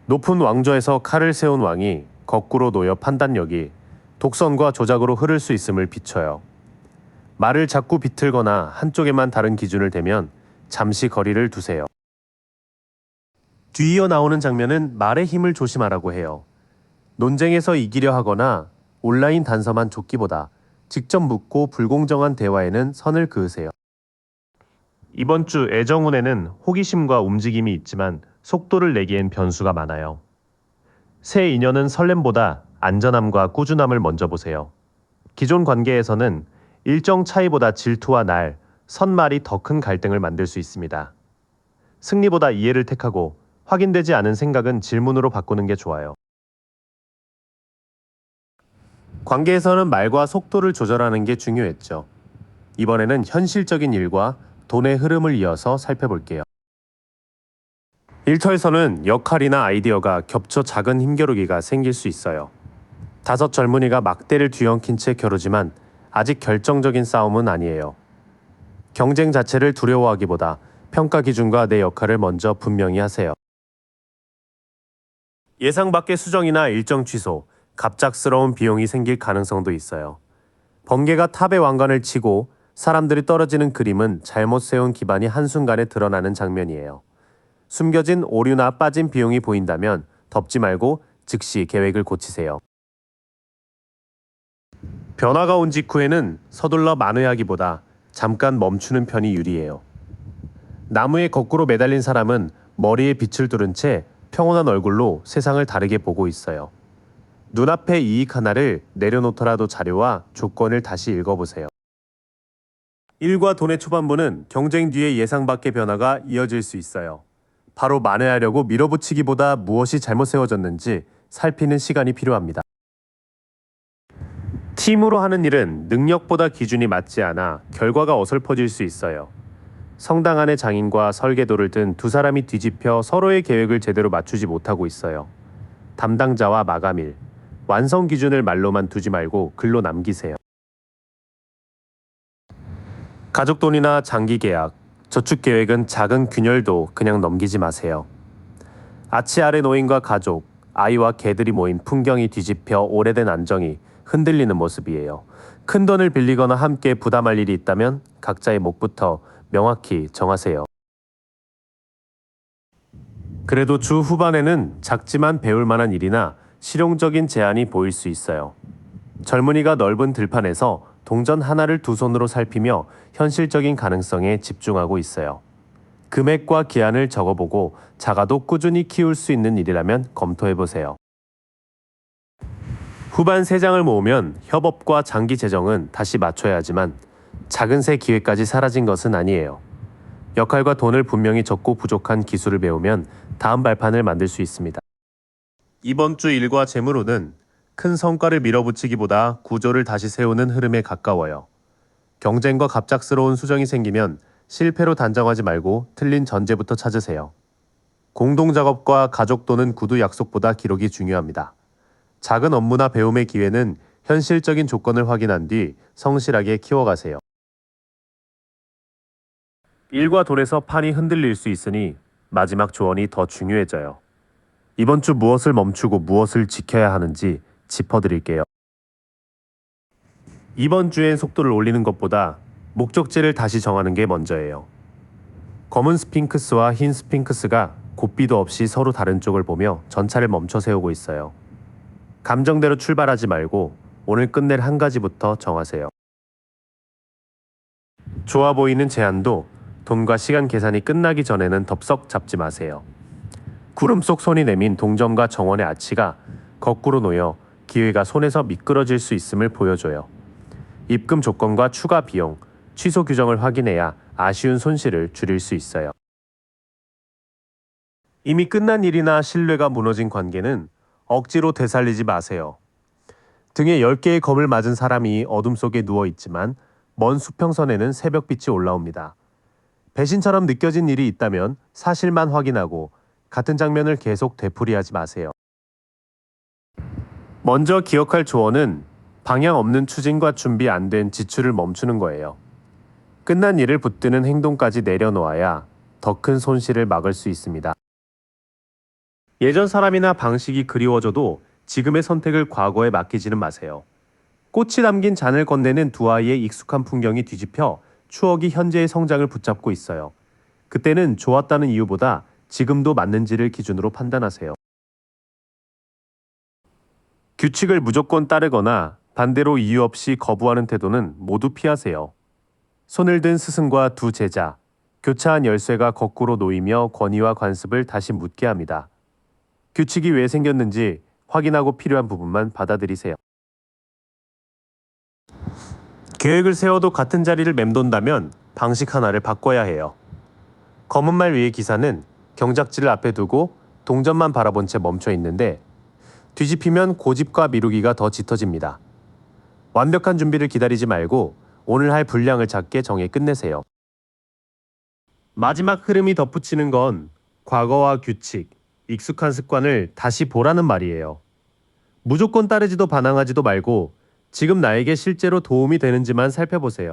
높은 왕좌에서 칼을 세운 왕이 거꾸로 놓여 판단력이 독선과 조작으로 흐를 수 있음을 비춰요. 말을 자꾸 비틀거나 한쪽에만 다른 기준을 대면 잠시 거리를 두세요. 뒤이어 나오는 장면은 말의 힘을 조심하라고 해요. 논쟁에서 이기려 하거나 온라인 단서만 줬기보다 직접 묻고 불공정한 대화에는 선을 그으세요. 이번 주 애정운에는 호기심과 움직임이 있지만 속도를 내기엔 변수가 많아요. 새 인연은 설렘보다 안전함과 꾸준함을 먼저 보세요. 기존 관계에서는 일정 차이보다 질투와 날, 선말이 더 큰 갈등을 만들 수 있습니다. 승리보다 이해를 택하고 확인되지 않은 생각은 질문으로 바꾸는 게 좋아요. 관계에서는 말과 속도를 조절하는 게 중요했죠. 이번에는 현실적인 일과 돈의 흐름을 이어서 살펴볼게요. 일터에서는 역할이나 아이디어가 겹쳐 작은 힘겨루기가 생길 수 있어요. 다섯 젊은이가 막대를 뒤엉킨 채 겨루지만 아직 결정적인 싸움은 아니에요. 경쟁 자체를 두려워하기보다 평가 기준과 내 역할을 먼저 분명히 하세요. 예상 밖의 수정이나 일정 취소, 갑작스러운 비용이 생길 가능성도 있어요. 번개가 탑의 왕관을 치고 사람들이 떨어지는 그림은 잘못 세운 기반이 한순간에 드러나는 장면이에요. 숨겨진 오류나 빠진 비용이 보인다면 덮지 말고 즉시 계획을 고치세요. 변화가 온 직후에는 서둘러 만회하기보다 잠깐 멈추는 편이 유리해요. 나무에 거꾸로 매달린 사람은 머리에 빛을 두른 채 평온한 얼굴로 세상을 다르게 보고 있어요. 눈앞의 이익 하나를 내려놓더라도 자료와 조건을 다시 읽어보세요. 일과 돈의 초반부는 경쟁 뒤에 예상 밖의 변화가 이어질 수 있어요. 바로 만회하려고 밀어붙이기보다 무엇이 잘못 세워졌는지 살피는 시간이 필요합니다. 팀으로 하는 일은 능력보다 기준이 맞지 않아 결과가 어설퍼질 수 있어요. 성당 안의 장인과 설계도를 든 두 사람이 뒤집혀 서로의 계획을 제대로 맞추지 못하고 있어요. 담당자와 마감일, 완성 기준을 말로만 두지 말고 글로 남기세요. 가족 돈이나 장기 계약, 저축 계획은 작은 균열도 그냥 넘기지 마세요. 아치 아래 노인과 가족, 아이와 개들이 모인 풍경이 뒤집혀 오래된 안정이 흔들리는 모습이에요. 큰 돈을 빌리거나 함께 부담할 일이 있다면 각자의 몫부터 명확히 정하세요. 그래도 주 후반에는 작지만 배울 만한 일이나 실용적인 제안이 보일 수 있어요. 젊은이가 넓은 들판에서 동전 하나를 두 손으로 살피며 현실적인 가능성에 집중하고 있어요. 금액과 기한을 적어보고 작아도 꾸준히 키울 수 있는 일이라면 검토해보세요. 후반 3장을 모으면 협업과 장기 재정은 다시 맞춰야 하지만 작은 새 기회까지 사라진 것은 아니에요. 역할과 돈을 분명히 적고 부족한 기술을 배우면 다음 발판을 만들 수 있습니다. 이번 주 일과 재무로는 큰 성과를 밀어붙이기보다 구조를 다시 세우는 흐름에 가까워요. 경쟁과 갑작스러운 수정이 생기면 실패로 단정하지 말고 틀린 전제부터 찾으세요. 공동작업과 가족 또는 구두 약속보다 기록이 중요합니다. 작은 업무나 배움의 기회는 현실적인 조건을 확인한 뒤 성실하게 키워가세요. 일과 돈에서 판이 흔들릴 수 있으니 마지막 조언이 더 중요해져요. 이번 주 무엇을 멈추고 무엇을 지켜야 하는지 짚어드릴게요. 이번 주엔 속도를 올리는 것보다 목적지를 다시 정하는 게 먼저예요. 검은 스핑크스와 흰 스핑크스가 고삐도 없이 서로 다른 쪽을 보며 전차를 멈춰 세우고 있어요. 감정대로 출발하지 말고 오늘 끝낼 한 가지부터 정하세요. 좋아 보이는 제안도 돈과 시간 계산이 끝나기 전에는 덥석 잡지 마세요. 구름 속 손이 내민 동점과 정원의 아치가 거꾸로 놓여 기회가 손에서 미끄러질 수 있음을 보여줘요. 입금 조건과 추가 비용, 취소 규정을 확인해야 아쉬운 손실을 줄일 수 있어요. 이미 끝난 일이나 신뢰가 무너진 관계는 억지로 되살리지 마세요. 등에 10개의 검을 맞은 사람이 어둠 속에 누워 있지만 먼 수평선에는 새벽빛이 올라옵니다. 배신처럼 느껴진 일이 있다면 사실만 확인하고 같은 장면을 계속 되풀이하지 마세요. 먼저 기억할 조언은 방향 없는 추진과 준비 안 된 지출을 멈추는 거예요. 끝난 일을 붙드는 행동까지 내려놓아야 더 큰 손실을 막을 수 있습니다. 예전 사람이나 방식이 그리워져도 지금의 선택을 과거에 맡기지는 마세요. 꽃이 담긴 잔을 건네는 두 아이의 익숙한 풍경이 뒤집혀 추억이 현재의 성장을 붙잡고 있어요. 그때는 좋았다는 이유보다 지금도 맞는지를 기준으로 판단하세요. 규칙을 무조건 따르거나 반대로 이유 없이 거부하는 태도는 모두 피하세요. 손을 든 스승과 두 제자, 교차한 열쇠가 거꾸로 놓이며 권위와 관습을 다시 묻게 합니다. 규칙이 왜 생겼는지 확인하고 필요한 부분만 받아들이세요. 계획을 세워도 같은 자리를 맴돈다면 방식 하나를 바꿔야 해요. 검은 말 위의 기사는 경작지를 앞에 두고 동전만 바라본 채 멈춰 있는데 뒤집히면 고집과 미루기가 더 짙어집니다. 완벽한 준비를 기다리지 말고 오늘 할 분량을 작게 정해 끝내세요. 마지막 흐름이 덧붙이는 건 과거와 규칙, 익숙한 습관을 다시 보라는 말이에요. 무조건 따르지도 반항하지도 말고 지금 나에게 실제로 도움이 되는지만 살펴보세요.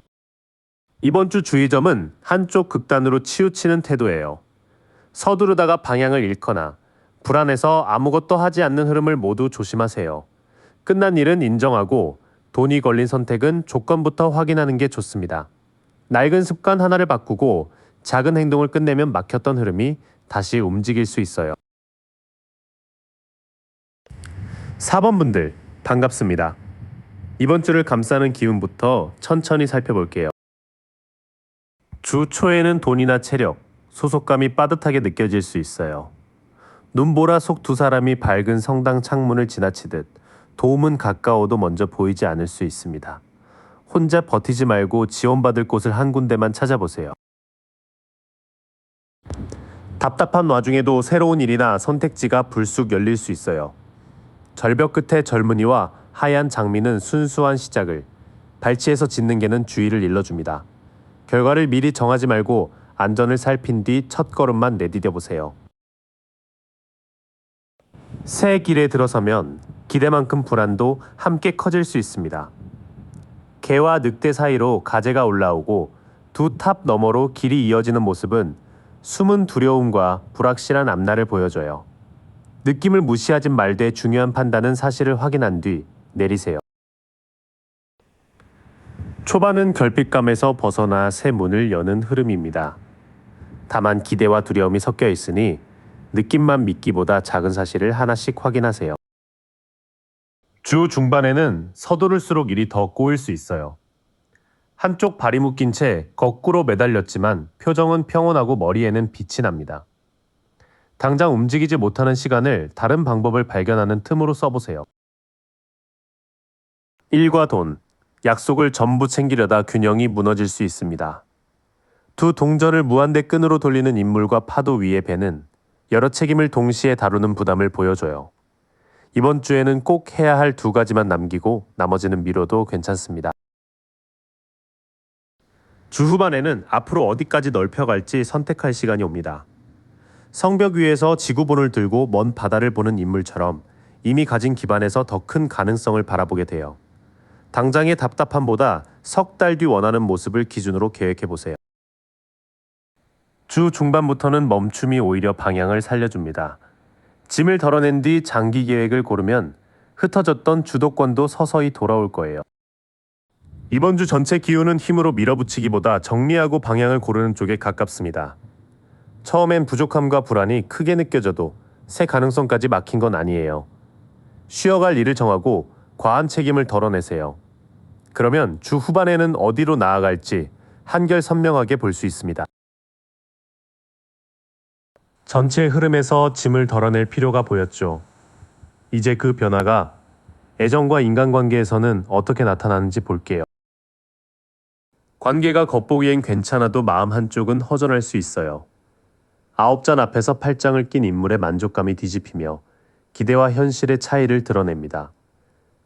이번 주 주의점은 한쪽 극단으로 치우치는 태도예요. 서두르다가 방향을 잃거나 불안해서 아무것도 하지 않는 흐름을 모두 조심하세요. 끝난 일은 인정하고 돈이 걸린 선택은 조건부터 확인하는 게 좋습니다. 낡은 습관 하나를 바꾸고 작은 행동을 끝내면 막혔던 흐름이 다시 움직일 수 있어요. 4번 분들 반갑습니다. 이번 주를 감싸는 기운부터 천천히 살펴볼게요. 주 초에는 돈이나 체력, 소속감이 빠듯하게 느껴질 수 있어요. 눈보라 속 두 사람이 밝은 성당 창문을 지나치듯 도움은 가까워도 먼저 보이지 않을 수 있습니다. 혼자 버티지 말고 지원받을 곳을 한 군데만 찾아보세요. 답답한 와중에도 새로운 일이나 선택지가 불쑥 열릴 수 있어요. 절벽 끝에 젊은이와 하얀 장미는 순수한 시작을, 발치에서 짖는 개는 주의를 일러줍니다. 결과를 미리 정하지 말고 안전을 살핀 뒤 첫 걸음만 내디뎌 보세요. 새 길에 들어서면 기대만큼 불안도 함께 커질 수 있습니다. 개와 늑대 사이로 가재가 올라오고 두 탑 너머로 길이 이어지는 모습은 숨은 두려움과 불확실한 앞날을 보여줘요. 느낌을 무시하진 말되 중요한 판단은 사실을 확인한 뒤 내리세요. 초반은 결핍감에서 벗어나 새 문을 여는 흐름입니다. 다만 기대와 두려움이 섞여 있으니 느낌만 믿기보다 작은 사실을 하나씩 확인하세요. 주 중반에는 서두를수록 일이 더 꼬일 수 있어요. 한쪽 발이 묶인 채 거꾸로 매달렸지만 표정은 평온하고 머리에는 빛이 납니다. 당장 움직이지 못하는 시간을 다른 방법을 발견하는 틈으로 써보세요. 일과 돈, 약속을 전부 챙기려다 균형이 무너질 수 있습니다. 두 동전을 무한대 끈으로 돌리는 인물과 파도 위의 배는 여러 책임을 동시에 다루는 부담을 보여줘요. 이번 주에는 꼭 해야 할 두 가지만 남기고 나머지는 미뤄도 괜찮습니다. 주 후반에는 앞으로 어디까지 넓혀갈지 선택할 시간이 옵니다. 성벽 위에서 지구본을 들고 먼 바다를 보는 인물처럼 이미 가진 기반에서 더 큰 가능성을 바라보게 돼요. 당장의 답답함보다 석 달 뒤 원하는 모습을 기준으로 계획해보세요. 주 중반부터는 멈춤이 오히려 방향을 살려줍니다. 짐을 덜어낸 뒤 장기 계획을 고르면 흩어졌던 주도권도 서서히 돌아올 거예요. 이번 주 전체 기운은 힘으로 밀어붙이기보다 정리하고 방향을 고르는 쪽에 가깝습니다. 처음엔 부족함과 불안이 크게 느껴져도 새 가능성까지 막힌 건 아니에요. 쉬어갈 일을 정하고 과한 책임을 덜어내세요. 그러면 주 후반에는 어디로 나아갈지 한결 선명하게 볼 수 있습니다. 전체 흐름에서 짐을 덜어낼 필요가 보였죠. 이제 그 변화가 애정과 인간관계에서는 어떻게 나타나는지 볼게요. 관계가 겉보기엔 괜찮아도 마음 한쪽은 허전할 수 있어요. 9잔 앞에서 8장을 낀 인물의 만족감이 뒤집히며 기대와 현실의 차이를 드러냅니다.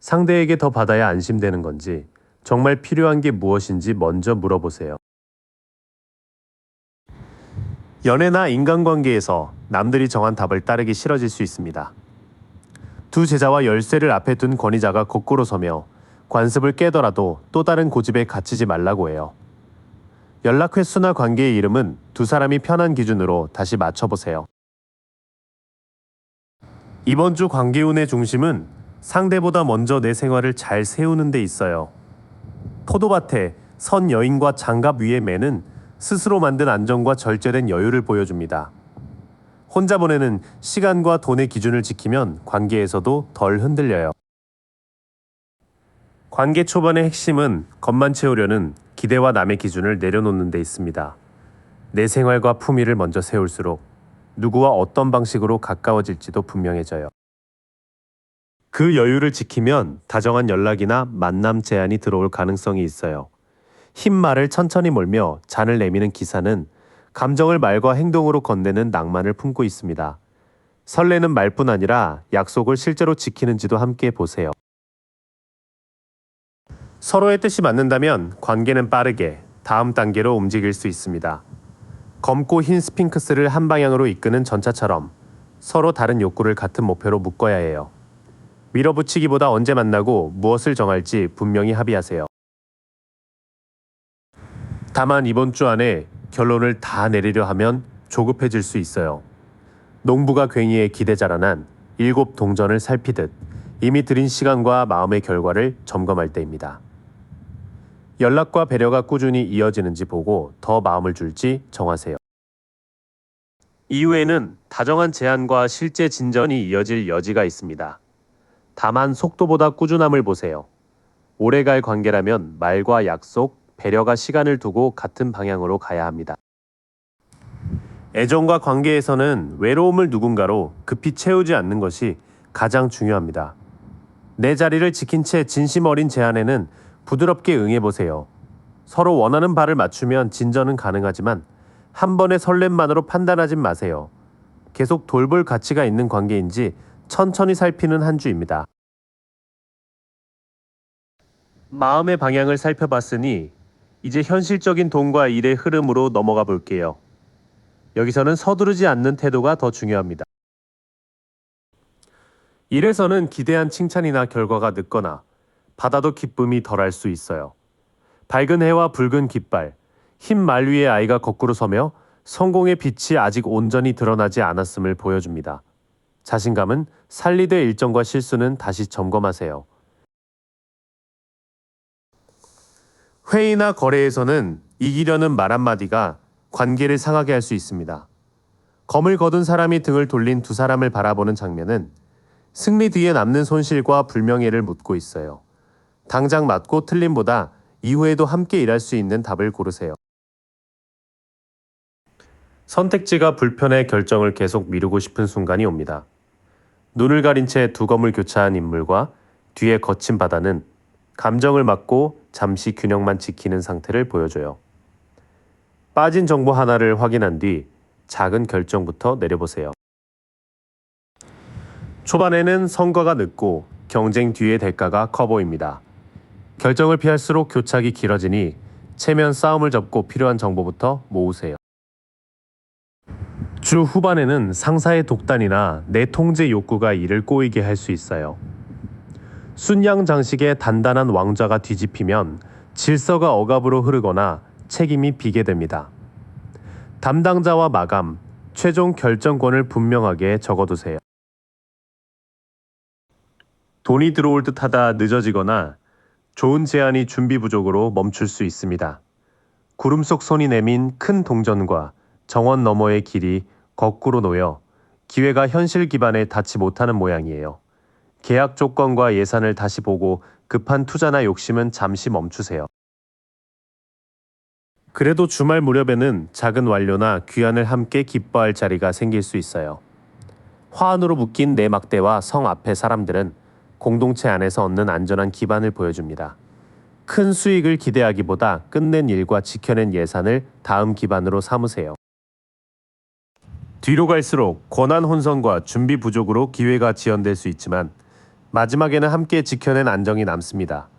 상대에게 더 받아야 안심되는 건지, 정말 필요한 게 무엇인지 먼저 물어보세요. 연애나 인간관계에서 남들이 정한 답을 따르기 싫어질 수 있습니다. 두 제자와 열쇠를 앞에 둔 권위자가 거꾸로 서며 관습을 깨더라도 또 다른 고집에 갇히지 말라고 해요. 연락 횟수나 관계의 이름은 두 사람이 편한 기준으로 다시 맞춰보세요. 이번 주 관계운의 중심은 상대보다 먼저 내 생활을 잘 세우는 데 있어요. 포도밭에 선 여인과 장갑 위의 매는 스스로 만든 안정과 절제된 여유를 보여줍니다. 혼자 보내는 시간과 돈의 기준을 지키면 관계에서도 덜 흔들려요. 관계 초반의 핵심은 겉만 채우려는 기대와 남의 기준을 내려놓는 데 있습니다. 내 생활과 품위를 먼저 세울수록 누구와 어떤 방식으로 가까워질지도 분명해져요. 그 여유를 지키면 다정한 연락이나 만남 제안이 들어올 가능성이 있어요. 흰 말을 천천히 몰며 잔을 내미는 기사는 감정을 말과 행동으로 건네는 낭만을 품고 있습니다. 설레는 말뿐 아니라 약속을 실제로 지키는지도 함께 보세요. 서로의 뜻이 맞는다면 관계는 빠르게 다음 단계로 움직일 수 있습니다. 검고 흰 스핑크스를 한 방향으로 이끄는 전차처럼 서로 다른 욕구를 같은 목표로 묶어야 해요. 밀어붙이기보다 언제 만나고 무엇을 정할지 분명히 합의하세요. 다만 이번 주 안에 결론을 다 내리려 하면 조급해질 수 있어요. 농부가 괭이에 기대자라난 7 동전을 살피듯 이미 들인 시간과 마음의 결과를 점검할 때입니다. 연락과 배려가 꾸준히 이어지는지 보고 더 마음을 줄지 정하세요. 이후에는 다정한 제안과 실제 진전이 이어질 여지가 있습니다. 다만 속도보다 꾸준함을 보세요. 오래갈 관계라면 말과 약속, 배려가 시간을 두고 같은 방향으로 가야 합니다. 애정과 관계에서는 외로움을 누군가로 급히 채우지 않는 것이 가장 중요합니다. 내 자리를 지킨 채 진심 어린 제안에는 부드럽게 응해보세요. 서로 원하는 바를 맞추면 진전은 가능하지만 한 번의 설렘만으로 판단하지 마세요. 계속 돌볼 가치가 있는 관계인지 천천히 살피는 한 주입니다. 마음의 방향을 살펴봤으니 이제 현실적인 돈과 일의 흐름으로 넘어가 볼게요. 여기서는 서두르지 않는 태도가 더 중요합니다. 일에서는 기대한 칭찬이나 결과가 늦거나 받아도 기쁨이 덜할 수 있어요. 밝은 해와 붉은 깃발, 흰 말 위에 아이가 거꾸로 서며 성공의 빛이 아직 온전히 드러나지 않았음을 보여줍니다. 자신감은 살리되 일정과 실수는 다시 점검하세요. 회의나 거래에서는 이기려는 말 한마디가 관계를 상하게 할 수 있습니다. 검을 거둔 사람이 등을 돌린 두 사람을 바라보는 장면은 승리 뒤에 남는 손실과 불명예를 묻고 있어요. 당장 맞고 틀림보다 이후에도 함께 일할 수 있는 답을 고르세요. 선택지가 불편해 결정을 계속 미루고 싶은 순간이 옵니다. 눈을 가린 채 두검을 교차한 인물과 뒤에 거친 바다는 감정을 막고 잠시 균형만 지키는 상태를 보여줘요. 빠진 정보 하나를 확인한 뒤 작은 결정부터 내려보세요. 초반에는 성과가 늦고 경쟁 뒤의 대가가 커 보입니다. 결정을 피할수록 교착이 길어지니 체면 싸움을 접고 필요한 정보부터 모으세요. 주 후반에는 상사의 독단이나 내 통제 욕구가 이를 꼬이게 할 수 있어요. 순양 장식의 단단한 왕좌가 뒤집히면 질서가 억압으로 흐르거나 책임이 비게 됩니다. 담당자와 마감, 최종 결정권을 분명하게 적어두세요. 돈이 들어올 듯하다 늦어지거나 좋은 제안이 준비 부족으로 멈출 수 있습니다. 구름 속 손이 내민 큰 동전과 정원 너머의 길이 거꾸로 놓여 기회가 현실 기반에 닿지 못하는 모양이에요. 계약 조건과 예산을 다시 보고 급한 투자나 욕심은 잠시 멈추세요. 그래도 주말 무렵에는 작은 완료나 귀환을 함께 기뻐할 자리가 생길 수 있어요. 화환으로 묶인 내 막대와 성 앞의 사람들은 공동체 안에서 얻는 안전한 기반을 보여줍니다. 큰 수익을 기대하기보다 끝낸 일과 지켜낸 예산을 다음 기반으로 삼으세요. 뒤로 갈수록 권한 혼선과 준비 부족으로 기회가 지연될 수 있지만 마지막에는 함께 지켜낸 안정이 남습니다.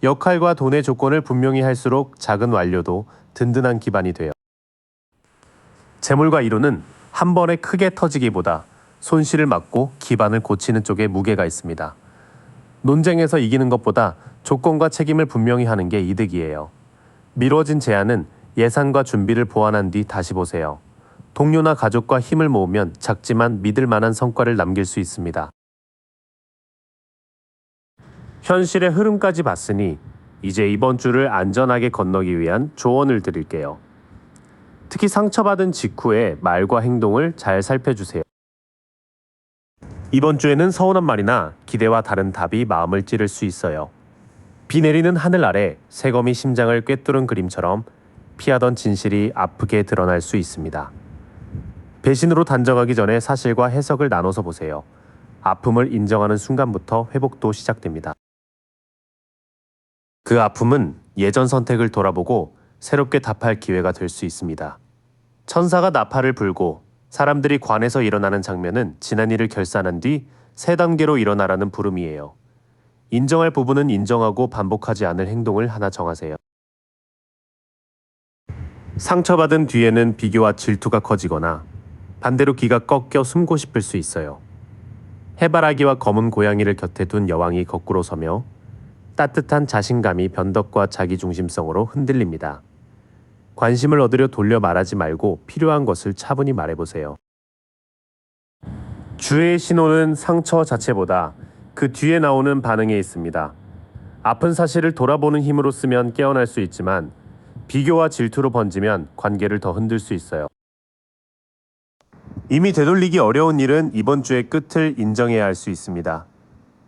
역할과 돈의 조건을 분명히 할수록 작은 완료도 든든한 기반이 돼요. 재물과 이론은 한 번에 크게 터지기보다 손실을 막고 기반을 고치는 쪽에 무게가 있습니다. 논쟁에서 이기는 것보다 조건과 책임을 분명히 하는 게 이득이에요. 미뤄진 제안은 예산과 준비를 보완한 뒤 다시 보세요. 동료나 가족과 힘을 모으면 작지만 믿을 만한 성과를 남길 수 있습니다. 현실의 흐름까지 봤으니 이제 이번 주를 안전하게 건너기 위한 조언을 드릴게요. 특히 상처받은 직후에 말과 행동을 잘 살펴주세요. 이번 주에는 서운한 말이나 기대와 다른 답이 마음을 찌를 수 있어요. 비 내리는 하늘 아래 새검이 심장을 꿰뚫은 그림처럼 피하던 진실이 아프게 드러날 수 있습니다. 배신으로 단정하기 전에 사실과 해석을 나눠서 보세요. 아픔을 인정하는 순간부터 회복도 시작됩니다. 그 아픔은 예전 선택을 돌아보고 새롭게 답할 기회가 될 수 있습니다. 천사가 나팔을 불고 사람들이 관에서 일어나는 장면은 지난 일을 결산한 뒤 새 단계로 일어나라는 부름이에요. 인정할 부분은 인정하고 반복하지 않을 행동을 하나 정하세요. 상처받은 뒤에는 비교와 질투가 커지거나 반대로 기가 꺾여 숨고 싶을 수 있어요. 해바라기와 검은 고양이를 곁에 둔 여왕이 거꾸로 서며 따뜻한 자신감이 변덕과 자기중심성으로 흔들립니다. 관심을 얻으려 돌려 말하지 말고 필요한 것을 차분히 말해보세요. 주의 신호는 상처 자체보다 그 뒤에 나오는 반응에 있습니다. 아픈 사실을 돌아보는 힘으로 쓰면 깨어날 수 있지만 비교와 질투로 번지면 관계를 더 흔들 수 있어요. 이미 되돌리기 어려운 일은 이번 주의 끝을 인정해야 할 수 있습니다.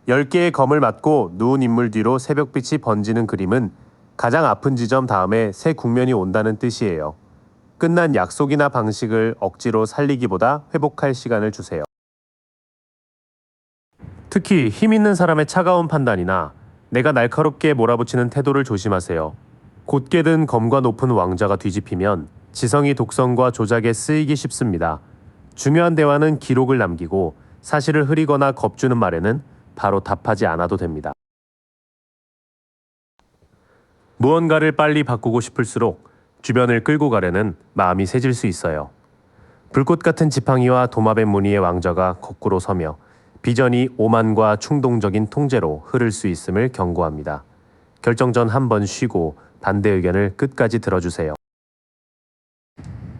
10개의 검을 맞고 누운 인물 뒤로 새벽빛이 번지는 그림은 가장 아픈 지점 다음에 새 국면이 온다는 뜻이에요. 끝난 약속이나 방식을 억지로 살리기보다 회복할 시간을 주세요. 특히 힘 있는 사람의 차가운 판단이나 내가 날카롭게 몰아붙이는 태도를 조심하세요. 곧게 든 검과 높은 왕좌가 뒤집히면 지성이 독선과 조작에 쓰이기 쉽습니다. 중요한 대화는 기록을 남기고 사실을 흐리거나 겁주는 말에는 바로 답하지 않아도 됩니다. 무언가를 빨리 바꾸고 싶을수록 주변을 끌고 가려는 마음이 세질 수 있어요. 불꽃 같은 지팡이와 도마뱀 무늬의 왕자가 거꾸로 서며 비전이 오만과 충동적인 통제로 흐를 수 있음을 경고합니다. 결정 전 한번 쉬고 반대 의견을 끝까지 들어주세요.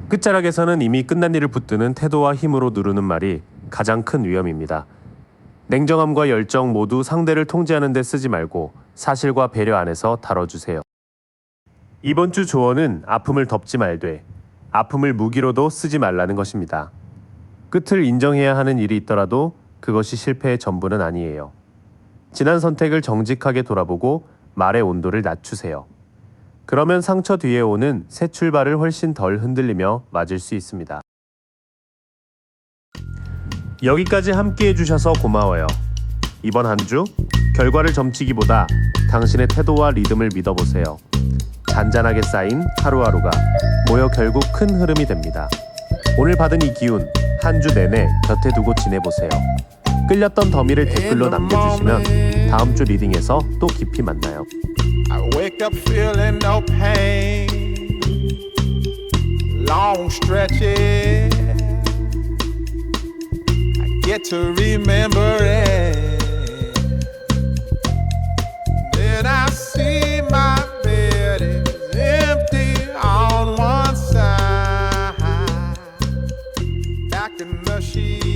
끝자락에서는 이미 끝난 일을 붙드는 태도와 힘으로 누르는 말이 가장 큰 위험입니다. 냉정함과 열정 모두 상대를 통제하는 데 쓰지 말고 사실과 배려 안에서 다뤄주세요. 이번 주 조언은 아픔을 덮지 말되 아픔을 무기로도 쓰지 말라는 것입니다. 끝을 인정해야 하는 일이 있더라도 그것이 실패의 전부는 아니에요. 지난 선택을 정직하게 돌아보고 말의 온도를 낮추세요. 그러면 상처 뒤에 오는 새 출발을 훨씬 덜 흔들리며 맞을 수 있습니다. 여기까지 함께 해주셔서 고마워요. 이번 한 주 결과를 점치기보다 당신의 태도와 리듬을 믿어보세요. 잔잔하게 쌓인 하루하루가 모여 결국 큰 흐름이 됩니다. 오늘 받은 이 기운 한 주 내내 곁에 두고 지내보세요. 끌렸던 더미를 댓글로 남겨주시면 다음 주 리딩에서 또 깊이 만나요. I wake up feeling no pain. Long stretches. I get to remember it. Then I see my bed is empty on one side. Back in the sheet.